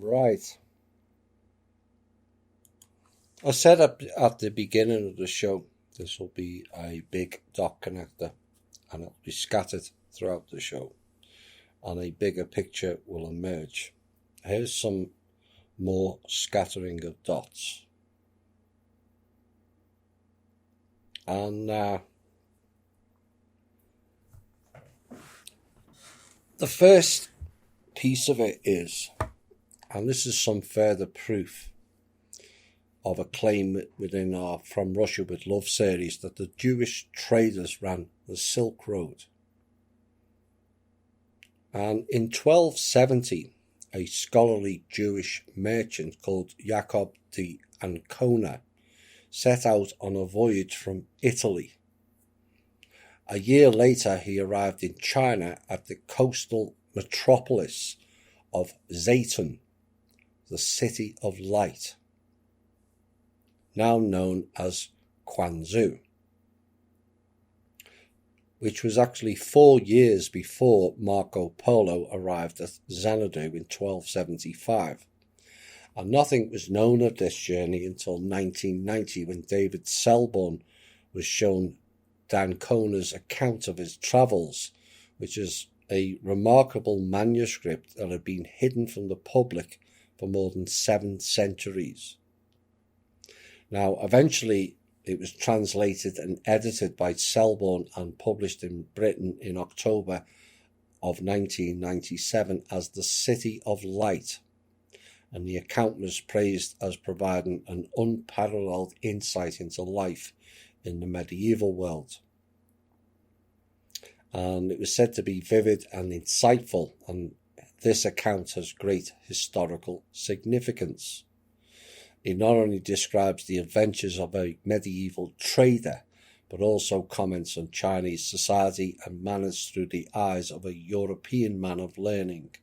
Right. I said at the beginning of the show, this will be a big dot connector and it'll be scattered throughout the show and a bigger picture will emerge. Here's some more scattering of dots. And the first piece of it is, and this is some further proof of a claim within our From Russia with Love series, that the Jewish traders ran the Silk Road. And in 1270, a scholarly Jewish merchant called Jacob de Ancona set out on a voyage from Italy. A year later, he arrived in China at the coastal metropolis of Zaytun, the City of Light, now known as Quanzhou, which was actually 4 years before Marco Polo arrived at Xanadu in 1275. And nothing was known of this journey until 1990, when David Selborne was shown d'Ancona's account of his travels, which is a remarkable manuscript that had been hidden from the public for more than 7 centuries. Now, eventually, it was translated and edited by Selborne and published in Britain in October of 1997 as The City of Light, and the account was praised as providing an unparalleled insight into life in the medieval world. And it was said to be vivid and insightful, and this account has great historical significance. It not only describes the adventures of a medieval trader, but also comments on Chinese society and manners through the eyes of a European man of learning.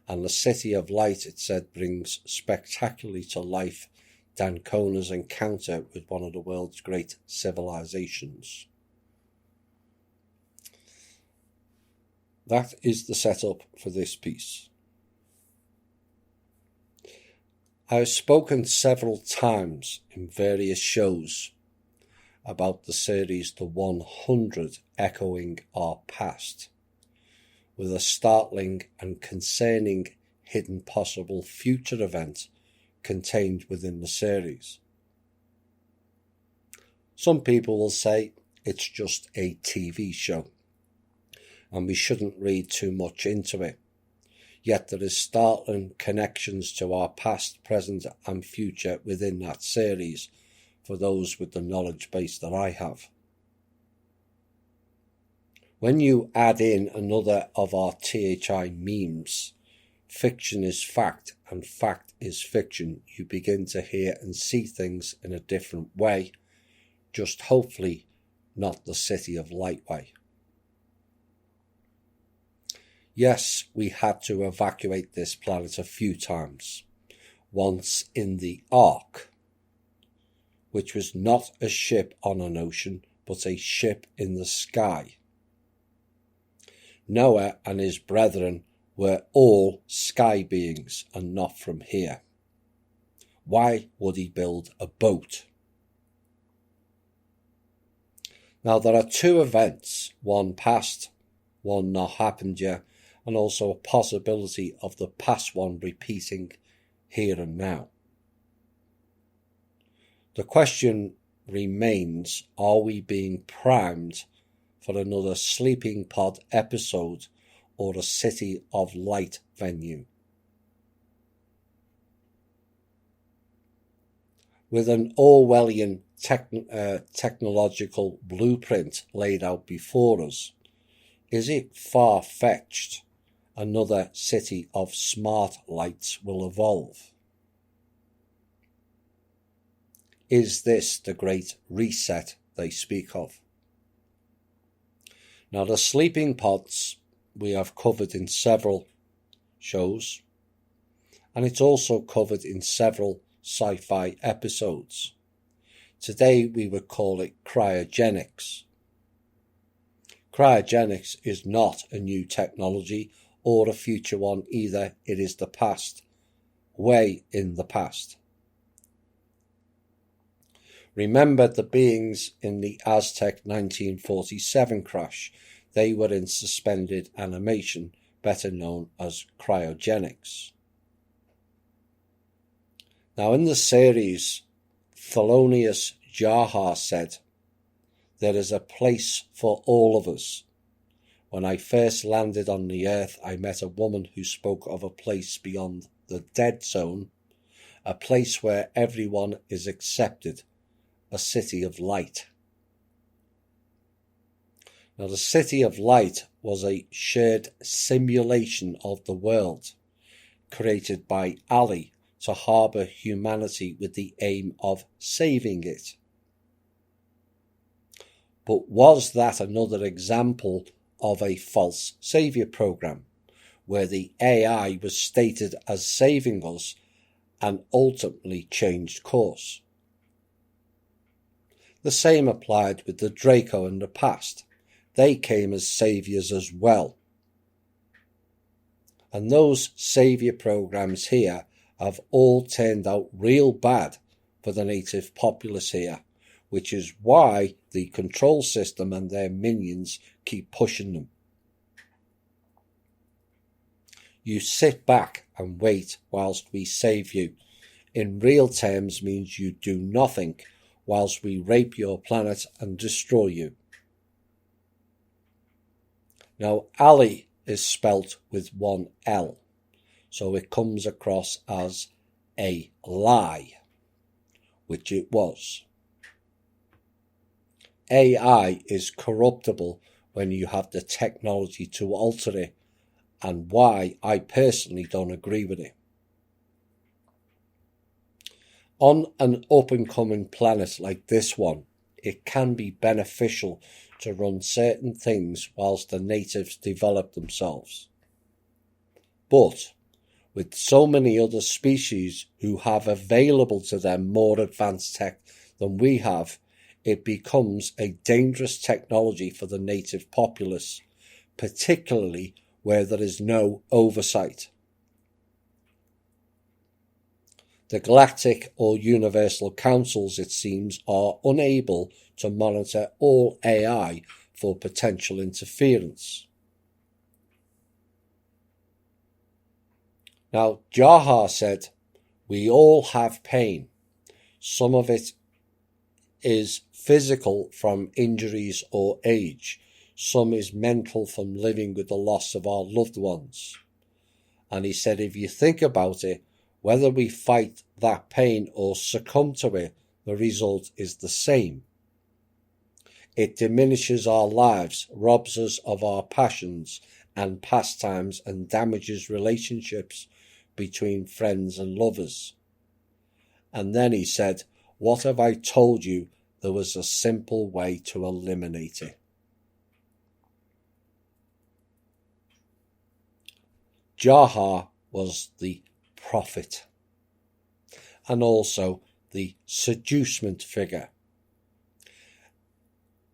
And the City of Light, it said, brings spectacularly to life d'Ancona's encounter with one of the world's great civilizations. That is the setup for this piece. I have spoken several times in various shows about the series The 100 Echoing Our Past, with a startling and concerning hidden possible future event contained within the series. Some people will say it's just a TV show, and we shouldn't read too much into it. Yet there is startling connections to our past, present and future within that series for those with the knowledge base that I have. When you add in another of our THI memes, fiction is fact and fact is fiction, you begin to hear and see things in a different way, just hopefully not the City of Light way. Yes, we had to evacuate this planet a few times. Once in the Ark, which was not a ship on an ocean, but a ship in the sky. Noah and his brethren were all sky beings and not from here. Why would he build a boat? Now there are 2 events, one past, one not happened yet, and also a possibility of the past one repeating here and now. The question remains, are we being primed for another Sleeping Pod episode or a City of Light venue? With an Orwellian technological blueprint laid out before us, is it far-fetched another city of smart lights will evolve? Is this the great reset they speak of? Now, the sleeping pods we have covered in several shows, and it's also covered in several sci-fi episodes. Today we would call it cryogenics. Cryogenics is not a new technology or a future one either. It is the past way in the past. Remember the beings in the Aztec 1947 crash. They were in suspended animation, better known as cryogenics. Now in the series, Thelonious Jaha said, "There is a place for all of us. When I first landed on the earth, I met a woman who spoke of a place beyond the dead zone, a place where everyone is accepted, a city of light." Now, the city of light was a shared simulation of the world, created by Ali to harbour humanity with the aim of saving it. But was that another example of a false saviour program, where the AI was stated as saving us and ultimately changed course? The same applied with the Draco in the past. They came as saviours as well. And those saviour programs here have all turned out real bad for the native populace here, which is why the control system and their minions keep pushing them. You sit back and wait whilst we save you, in real terms means you do nothing whilst we rape your planet and destroy you. Now, Ali is spelt with one L, so it comes across as a lie, which it was. AI is corruptible when you have the technology to alter it, and why I personally don't agree with it. On an up-and-coming planet like this one, it can be beneficial to run certain things whilst the natives develop themselves. But with so many other species who have available to them more advanced tech than we have, it becomes a dangerous technology for the native populace, particularly where there is no oversight. The Galactic or Universal Councils, it seems, are unable to monitor all AI for potential interference. Now, Jaha said, "We all have pain. Some of it is physical from injuries or age. Some is mental from living with the loss of our loved ones." And he said, if you think about it, whether we fight that pain or succumb to it, the result is the same. It diminishes our lives, robs us of our passions and pastimes, and damages relationships between friends and lovers. And then he said, "What have I told you? There was a simple way to eliminate it." Jaha was the prophet, and also the seducement figure.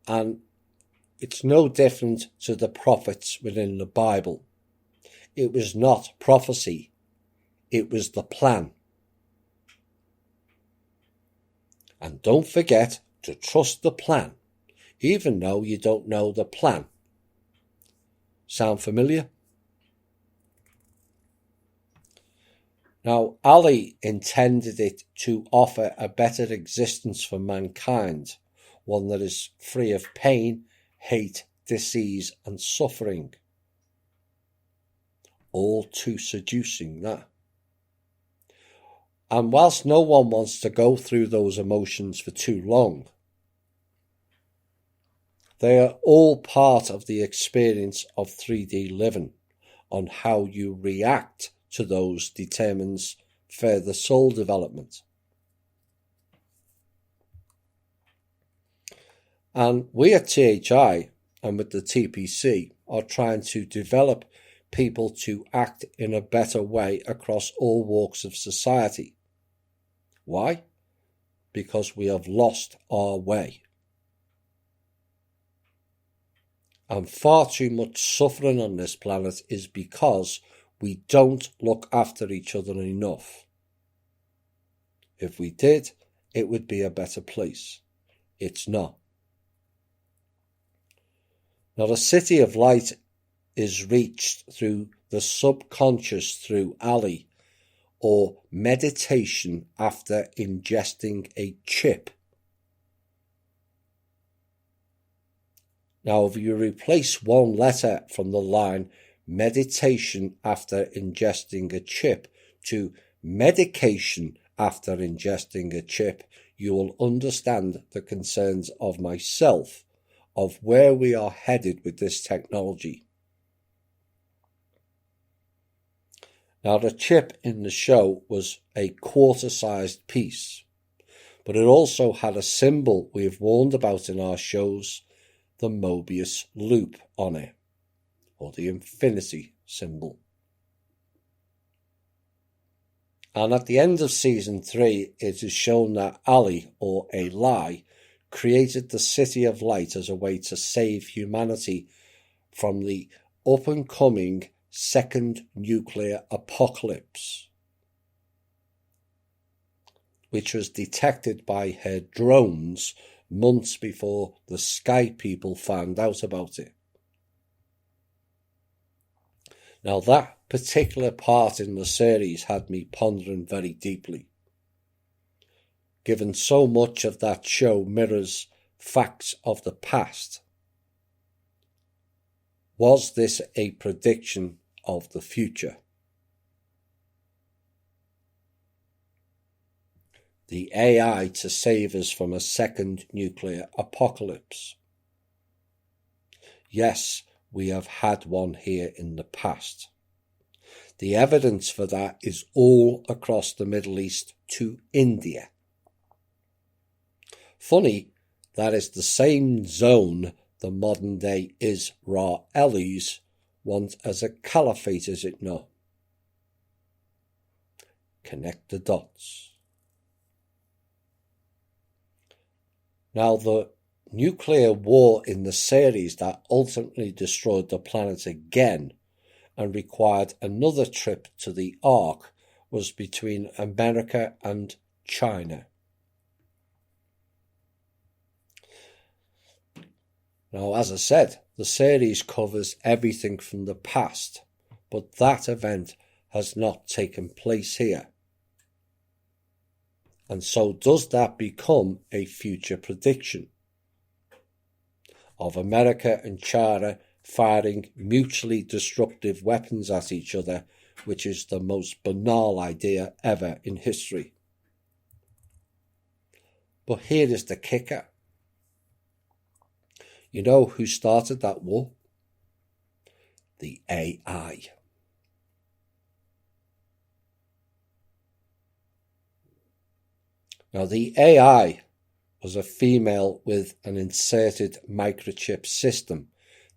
And it's no different to the prophets within the Bible. It was not prophecy, it was the plan. And don't forget to trust the plan, even though you don't know the plan. Sound familiar? Now, Ali intended it to offer a better existence for mankind, one that is free of pain, hate, disease, and suffering. All too seducing, that. And whilst no one wants to go through those emotions for too long, they are all part of the experience of 3D living. On how you react to those determines further soul development. And we at THI and with the TPC are trying to develop people to act in a better way across all walks of society. Why? Because we have lost our way. And far too much suffering on this planet is because we don't look after each other enough. If we did, it would be a better place. It's not. Now, the City of Light is reached through the subconscious through Ali, or meditation after ingesting a chip. Now, if you replace one letter from the line meditation after ingesting a chip to medication after ingesting a chip, you will understand the concerns of myself of where we are headed with this technology. Now, the chip in the show was a quarter-sized piece, but it also had a symbol we have warned about in our shows, the Mobius loop, on it, or the infinity symbol. And at the end of season 3, it is shown that Ali, or a lie, created the City of Light as a way to save humanity from the up-and-coming second nuclear apocalypse, which was detected by her drones months before the Sky people found out about it. Now, that particular part in the series had me pondering very deeply, given so much of that show mirrors facts of the past. Was this a prediction of the future? The AI to save us from a second nuclear apocalypse. Yes, we have had one here in the past. The evidence for that is all across the Middle East to India. Funny, that is the same zone the modern-day Israelis want as a caliphate, is it not? Connect the dots. Now, the nuclear war in the series that ultimately destroyed the planet again and required another trip to the Ark was between America and China. Now, as I said, the series covers everything from the past, but that event has not taken place here. And so does that become a future prediction of America and China firing mutually destructive weapons at each other, which is the most banal idea ever in history. But here is the kicker. You know who started that war? The AI. Now, the AI was a female with an inserted microchip system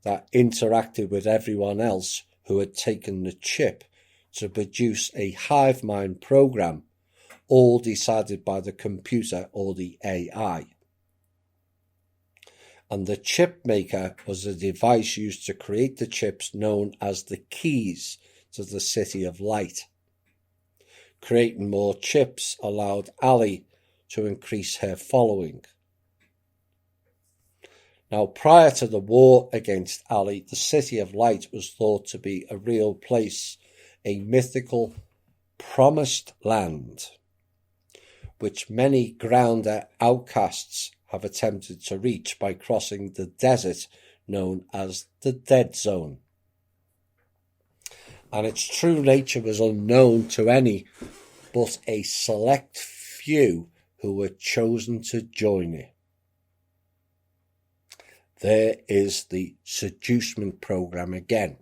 that interacted with everyone else who had taken the chip to produce a hive mind program, all decided by the computer or the AI. And the chip maker was a device used to create the chips known as the keys to the City of Light. Creating more chips allowed Ali to increase her following. Now, prior to the war against Ali, the City of Light was thought to be a real place, a mythical, promised land, which many grounder outcasts have attempted to reach by crossing the desert known as the Dead Zone. And its true nature was unknown to any but a select few who were chosen to join it. There is the seducement program again,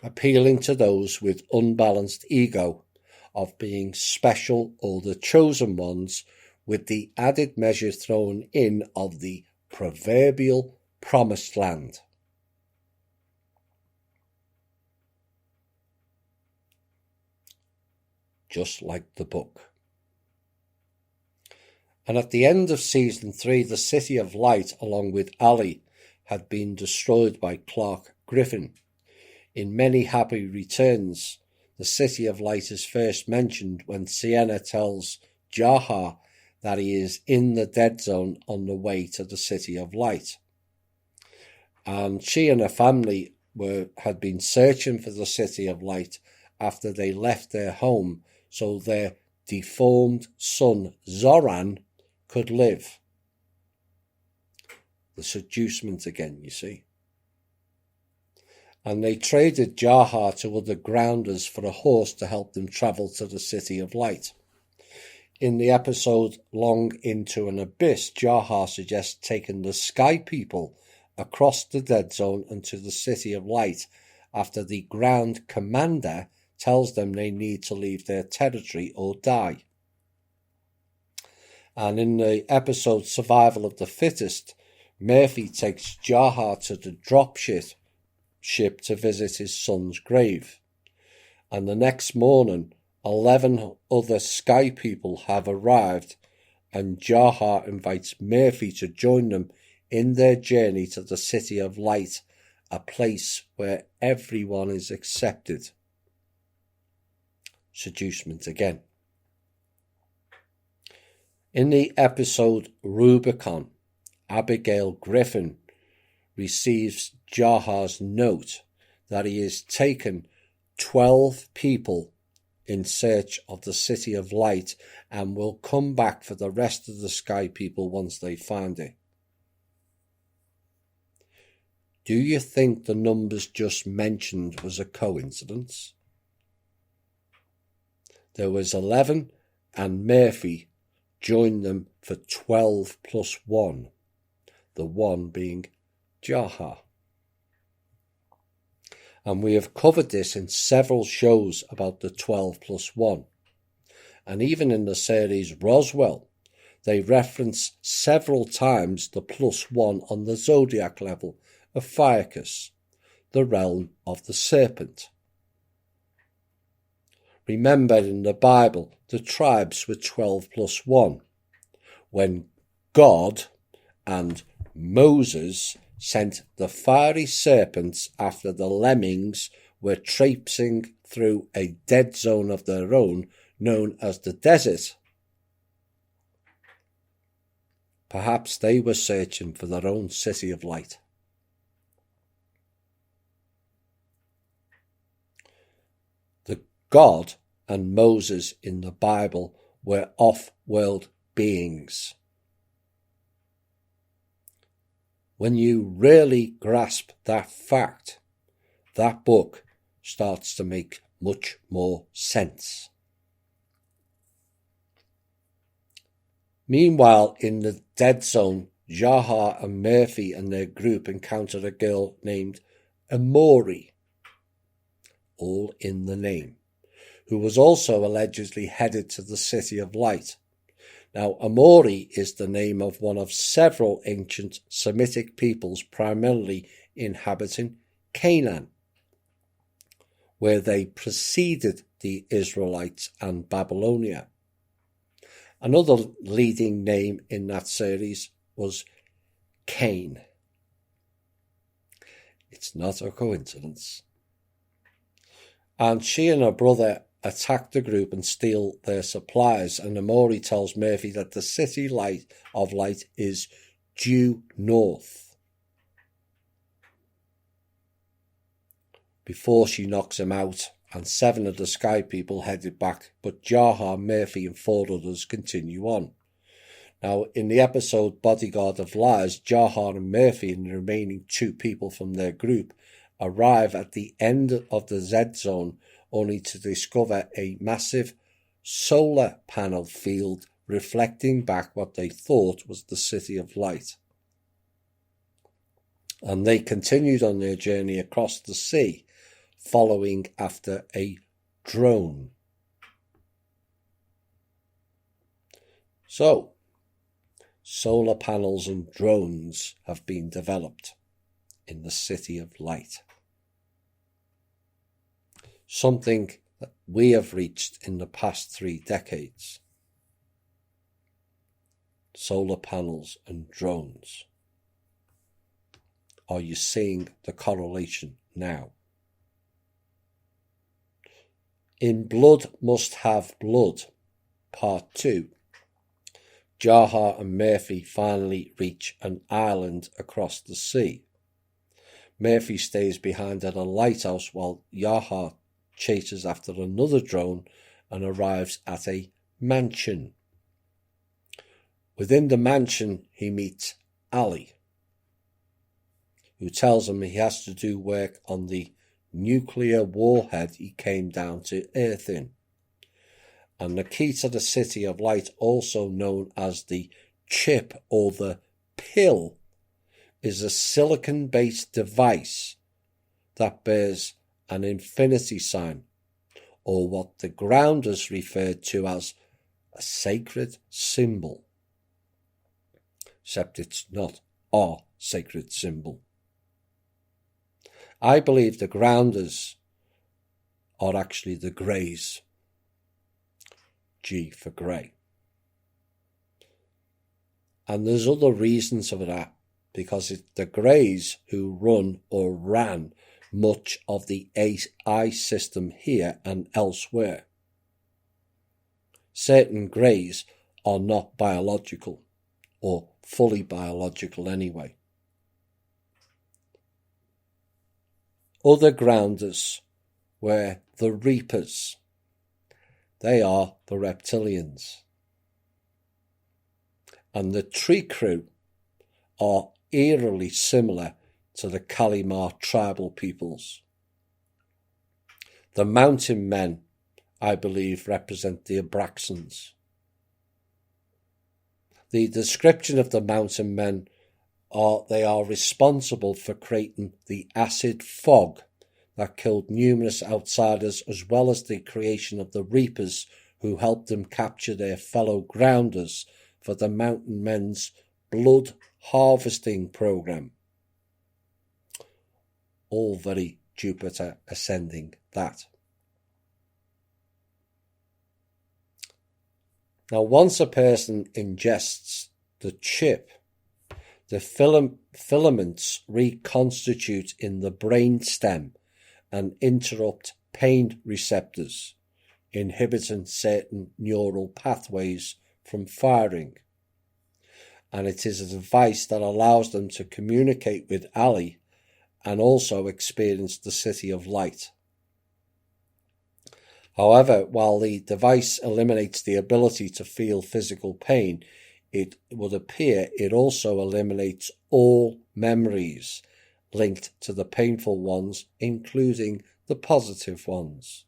appealing to those with unbalanced ego of being special or the chosen ones, with the added measure thrown in of the proverbial promised land. Just like the book. And at the end of season 3, the City of Light, along with Ali, had been destroyed by Clark Griffin. In Many Happy Returns, the City of Light is first mentioned when Sienna tells Jahar that he is in the dead zone on the way to the City of Light. And she and her family had been searching for the City of Light after they left their home so their deformed son Zoran could live. The seducement again, you see. And they traded Jahar to other grounders for a horse to help them travel to the City of Light. In the episode Long Into an Abyss, Jahar suggests taking the Sky People across the dead zone and to the City of Light after the ground commander tells them they need to leave their territory or die. And in the episode Survival of the Fittest, Murphy takes Jahar to the dropship to visit his son's grave. And the next morning, 11 other Sky People have arrived, and Jahar invites Murphy to join them in their journey to the City of Light, a place where everyone is accepted. Seducement again. In the episode Rubicon, Abigail Griffin receives Jahar's note that he has taken 12 people in search of the City of Light and will come back for the rest of the Sky People once they find it. Do you think the numbers just mentioned was a coincidence? There was 11 and Murphy joined them for 12 plus 1, the 1 being Jahar. And we have covered this in several shows about the 12 plus 1. And even in the series Roswell, they reference several times the plus 1 on the zodiac level of Fiacus, the realm of the serpent. Remember, in the Bible, the tribes were 12 plus 1. When God and Moses sent the fiery serpents after the lemmings were traipsing through a dead zone of their own known as the desert. Perhaps they were searching for their own City of Light. The God and Moses in the Bible were off-world beings. When you really grasp that fact, that book starts to make much more sense. Meanwhile, in the dead zone, Jahar and Murphy and their group encounter a girl named Amori, all in the name, who was also allegedly headed to the City of Light. Now, Amori is the name of one of several ancient Semitic peoples primarily inhabiting Canaan, where they preceded the Israelites and Babylonia. Another leading name in that series was Cain. It's not a coincidence. And she and her brother attack the group and steal their supplies, and Amori tells Murphy that the City of Light is due north. Before she knocks him out, and 7 of the Sky People headed back, but Jahar, Murphy and 4 others continue on. Now, in the episode Bodyguard of Lies, Jahar and Murphy and the remaining 2 people from their group arrive at the end of the Z Zone only to discover a massive solar panel field reflecting back what they thought was the City of Light. And they continued on their journey across the sea, following after a drone. So, solar panels and drones have been developed in the City of Light. Something that we have reached in the past 3 decades. Solar panels and drones. Are you seeing the correlation now? In Blood Must Have Blood, Part 2, Jahar and Murphy finally reach an island across the sea. Murphy stays behind at a lighthouse while Jahar chases after another drone and arrives at a mansion. Within the mansion, he meets Ali, who tells him he has to do work on the nuclear warhead he came down to Earth in. And the key to the City of Light, also known as the chip or the pill, is a silicon-based device that bears an infinity sign, or what the grounders referred to as a sacred symbol. Except it's not our sacred symbol. I believe the grounders are actually the Greys. G for Grey. And there's other reasons for that, because it's the Greys who run or ran much of the AI system here and elsewhere. Certain Greys are not biological, or fully biological anyway. Other grounders were the Reapers. They are the reptilians. And the Tree Crew are eerily similar to the Kalimar tribal peoples. The Mountain Men, I believe, represent the Abraxans. The description of the Mountain Men they are responsible for creating the acid fog that killed numerous outsiders, as well as the creation of the Reapers, who helped them capture their fellow grounders for the Mountain Men's blood harvesting program. All very Jupiter ascending that. Now, once a person ingests the chip, the filaments reconstitute in the brain stem and interrupt pain receptors, inhibiting certain neural pathways from firing. And it is a device that allows them to communicate with Ali and also experience the City of Light. However, while the device eliminates the ability to feel physical pain, it would appear it also eliminates all memories linked to the painful ones, including the positive ones.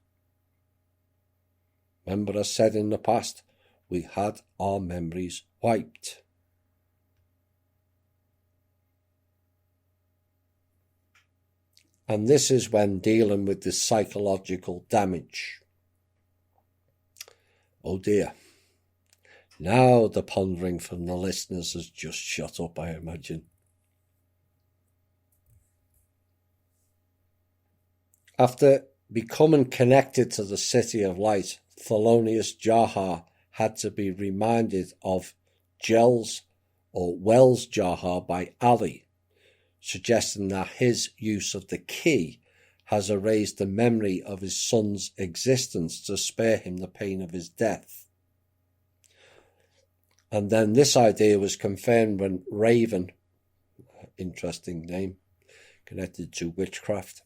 Remember, I said in the past, we had our memories wiped. And this is when dealing with the psychological damage. Oh dear. Now the pondering from the listeners has just shut up, I imagine. After becoming connected to the City of Light, Thelonious Jahar had to be reminded of Wells Jahar by Ali, suggesting that his use of the key has erased the memory of his son's existence to spare him the pain of his death. And then this idea was confirmed when Raven, interesting name, connected to witchcraft,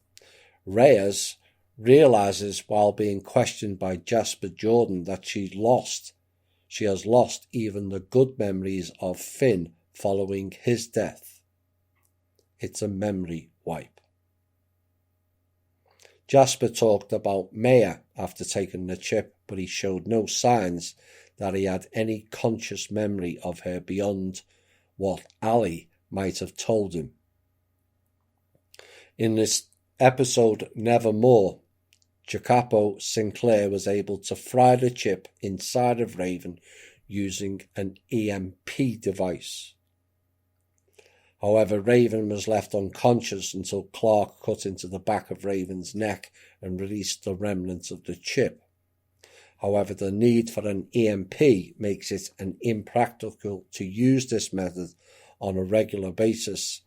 Reyes realizes while being questioned by Jasper Jordan that she has lost even the good memories of Finn following his death. It's a memory wipe. Jasper talked about Maya after taking the chip, but he showed no signs that he had any conscious memory of her beyond what Ali might have told him. In this episode Nevermore, Jacapo Sinclair was able to fry the chip inside of Raven using an EMP device. However, Raven was left unconscious until Clark cut into the back of Raven's neck and released the remnants of the chip. However, the need for an EMP makes it impractical to use this method on a regular basis,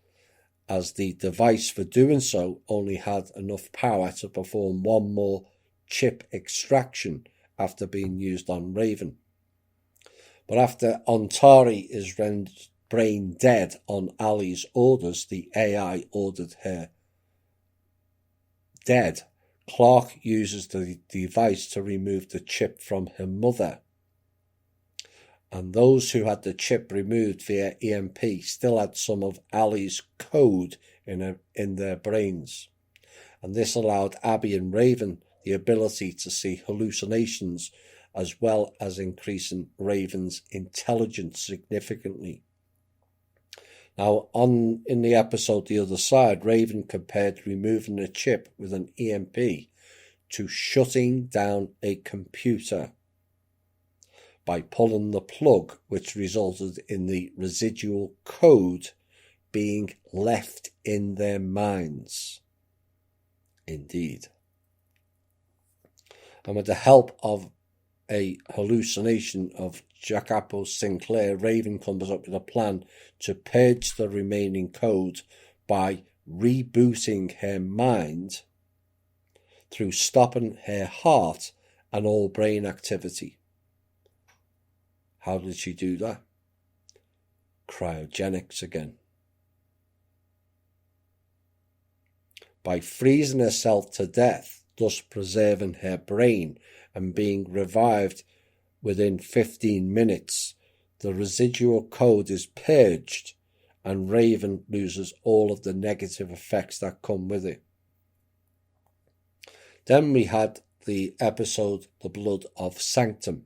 as the device for doing so only had enough power to perform one more chip extraction after being used on Raven. But after Ontari is rendered brain dead on Ali's orders, the AI ordered her dead. Clark uses the device to remove the chip from her mother. And those who had the chip removed via EMP still had some of Ali's code in their brains. And this allowed Abby and Raven the ability to see hallucinations, as well as increasing Raven's intelligence significantly. Now, in the episode The Other Side, Raven compared removing a chip with an EMP to shutting down a computer by pulling the plug, which resulted in the residual code being left in their minds. Indeed. And with the help of a hallucination of Jacopo Sinclair, Raven comes up with a plan to purge the remaining code by rebooting her mind through stopping her heart and all brain activity. How did she do that? Cryogenics again. By freezing herself to death, thus preserving her brain and being revived within 15 minutes, the residual code is purged and Raven loses all of the negative effects that come with it. Then we had the episode The Blood of Sanctum.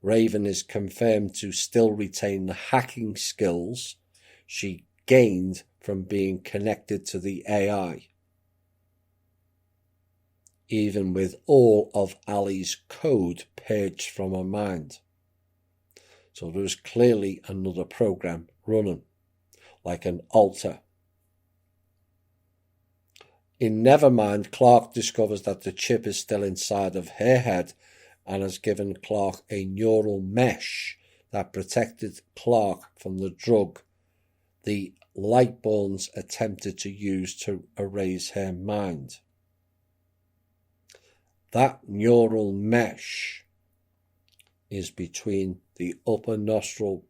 Raven is confirmed to still retain the hacking skills she gained from being connected to the AI, even with all of Ali's code purged from her mind. So there was clearly another program running, like an altar. In Nevermind, Clark discovers that the chip is still inside of her head and has given Clark a neural mesh that protected Clark from the drug the Lightborns attempted to use to erase her mind. That neural mesh is between the upper nostril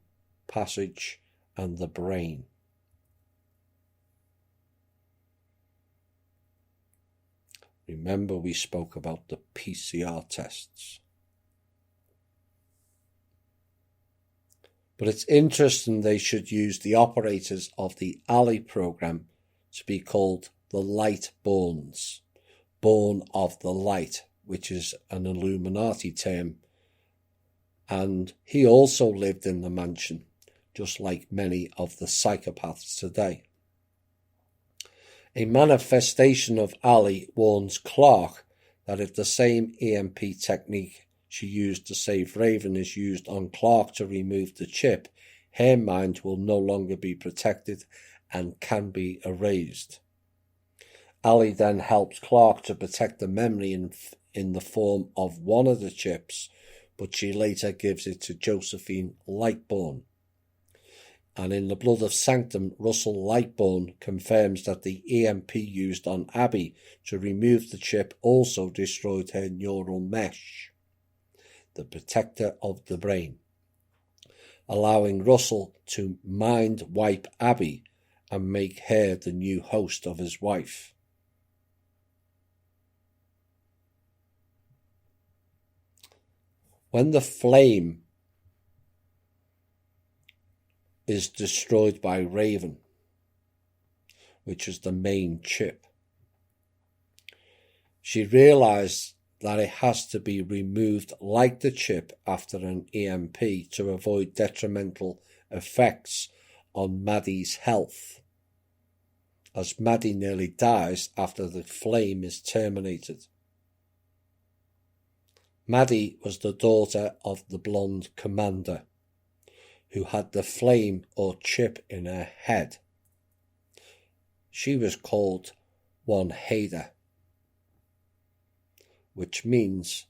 passage and the brain. Remember, we spoke about the PCR tests. But it's interesting they should use the operators of the Ali program to be called the Lightborns, born of the light, which is an Illuminati term. And he also lived in the mansion, just like many of the psychopaths today. A manifestation of Ali warns Clark that if the same EMP technique she used to save Raven is used on Clark to remove the chip, her mind will no longer be protected and can be erased. Ali then helps Clark to protect the memory in the form of one of the chips, but she later gives it to Josephine Lightborn. And in The Blood of Sanctum, Russell Lightborn confirms that the EMP used on Abby to remove the chip also destroyed her neural mesh, the protector of the brain, allowing Russell to mind wipe Abby and make her the new host of his wife. When the flame is destroyed by Raven, which is the main chip, she realized that it has to be removed like the chip after an EMP to avoid detrimental effects on Maddie's health, as Maddie nearly dies after the flame is terminated. Maddie was the daughter of the blonde commander, who had the flame or chip in her head. She was called One Hader, which means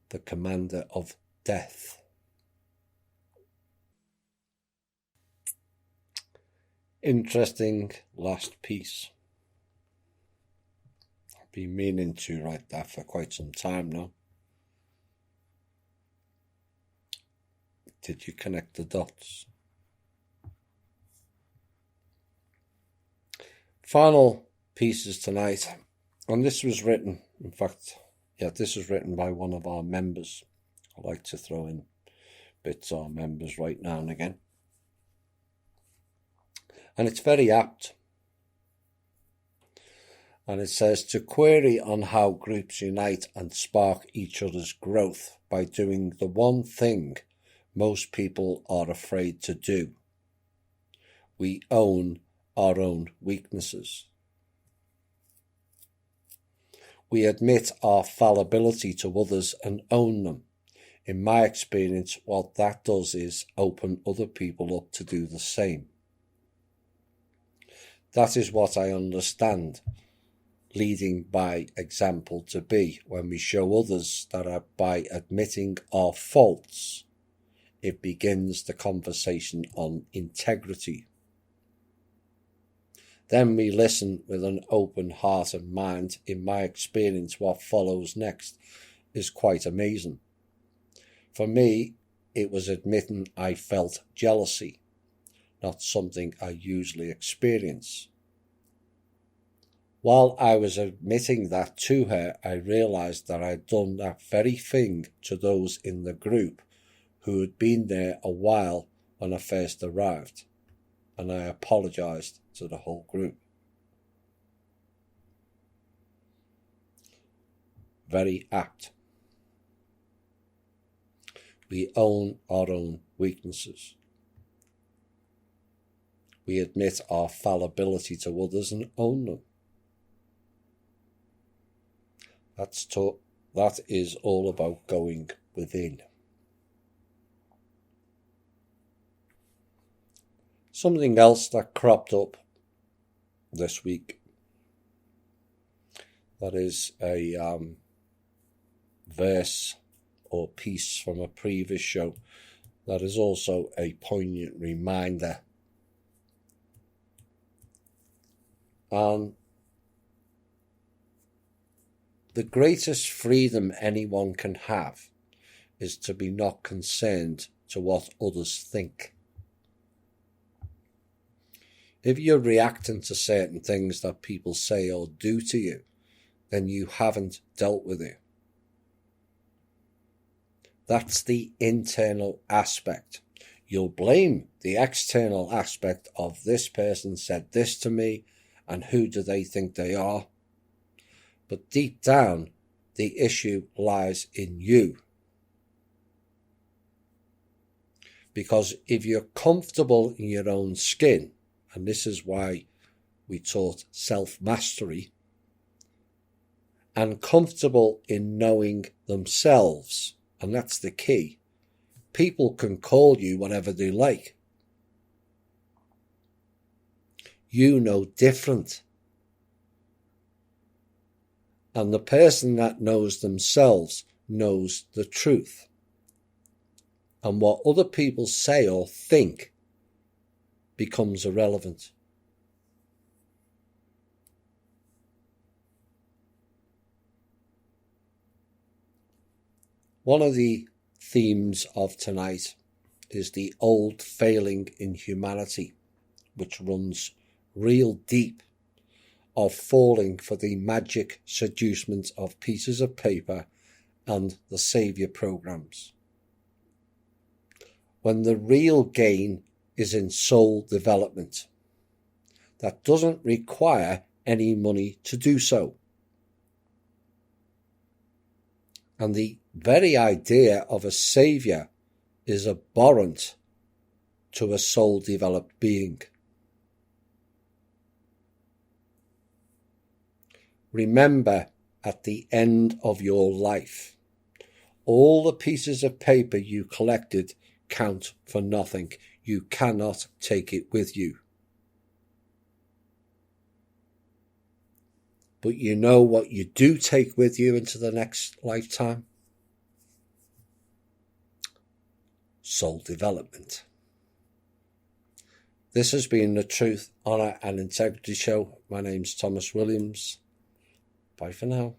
the commander of death. Interesting last piece. I've been meaning to write that for quite some time now. Did you connect the dots? Final pieces tonight, and this was written, in fact, this was written by one of our members. I like to throw in bits of our members right now and again. And it's very apt. And it says, to query on how groups unite and spark each other's growth by doing the one thing most people are afraid to do. We own our own weaknesses. We admit our fallibility to others and own them. In my experience, what that does is open other people up to do the same. That is what I understand leading by example to be, when we show others that by admitting our faults, it begins the conversation on integrity. Then we listen with an open heart and mind. In my experience, what follows next is quite amazing. For me, it was admitting I felt jealousy, not something I usually experience. While I was admitting that to her, I realised that I'd done that very thing to those in the group who had been there a while when I first arrived, and I apologised to the whole group. Very apt. We own our own weaknesses. We admit our fallibility to others and own them. That is all about going within. Something else that cropped up this week, that is a verse or piece from a previous show, that is also a poignant reminder. The greatest freedom anyone can have is to be not concerned to what others think. If you're reacting to certain things that people say or do to you, then you haven't dealt with it. That's the internal aspect. You'll blame the external aspect of this person said this to me, and who do they think they are? But deep down, the issue lies in you. Because if you're comfortable in your own skin, and this is why we taught self-mastery, and comfortable in knowing themselves, and that's the key, people can call you whatever they like. You know different. And the person that knows themselves knows the truth. And what other people say or think becomes irrelevant. One of the themes of tonight is the old failing in humanity, which runs real deep, of falling for the magic seducement of pieces of paper and the saviour programs, when the real gain is in soul development that doesn't require any money to do so. And the very idea of a saviour is abhorrent to a soul-developed being. Remember, at the end of your life, all the pieces of paper you collected count for nothing. You cannot take it with you. But you know what you do take with you into the next lifetime? Soul development. This has been the Truth, Honour and Integrity Show. My name's Thomas Williams. Bye for now.